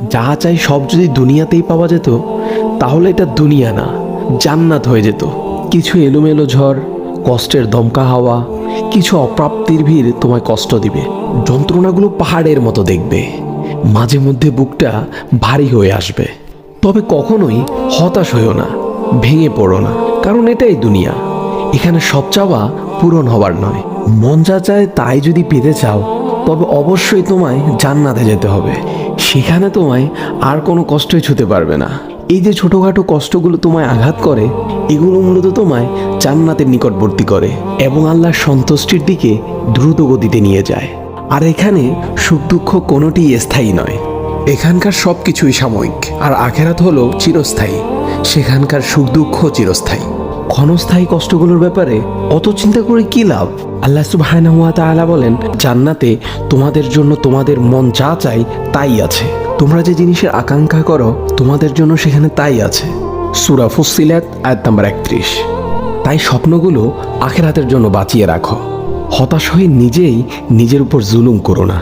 যা চাই সব যদি দুনিয়াতেই পাওয়া যেত তাহলে এটা দুনিয়া না, জান্নাত হয়ে যেত। কিছু এলোমেলো ঝড়, কষ্টের দমকা হাওয়া, কিছু অপ্রাপ্তির ভিড় তোমায় কষ্ট দিবে, যন্ত্রণাগুলো পাহাড়ের মতো দেখবে, মাঝে মধ্যে বুকটা ভারী হয়ে আসবে। তবে কখনোই হতাশ হইও না, ভেঙে পড়ো না, কারণ এটাই দুনিয়া। এখানে সব চাওয়া পূরণ হবার নয়। মন যা চায় তাই যদি পেতে চাও তবে অবশ্যই তোমায় জান্নাতে যেতে হবে। সেখানে তোমায় আর কোনো কষ্টই ছুতে পারবে না। এই যে ছোটোখাটো কষ্টগুলো তোমায় আঘাত করে, এগুলো মূলত তোমায় জান্নাতের নিকটবর্তী করে এবং আল্লাহর সন্তুষ্টির দিকে দ্রুত গতিতে নিয়ে যায়। আর এখানে সুখ দুঃখ কোনোটিই স্থায়ী নয়। এখানকার সব কিছুই সাময়িক, আর আখেরাত হলো চিরস্থায়ী। সেখানকার সুখ দুঃখ চিরস্থায়ী। ক্ষণস্থায়ী কষ্টগুলোর ব্যাপারে অত চিন্তা করে কি লাভ? আল্লাহ সুবহানাহু ওয়া তাআলা বলেন, জান্নাতে তোমাদের জন্য তোমাদের মন যা চাই তাই আছে। তোমরা যে জিনিসের আকাঙ্ক্ষা করো তোমাদের জন্য সেখানে তাই আছে। সূরা ফুসসিলাত আয়াত নাম্বার 31। তাই স্বপ্নগুলো আখিরাতের জন্য বাঁচিয়ে রাখো। হতাশ হয়ে নিজেই নিজের উপর জুলুম করো না।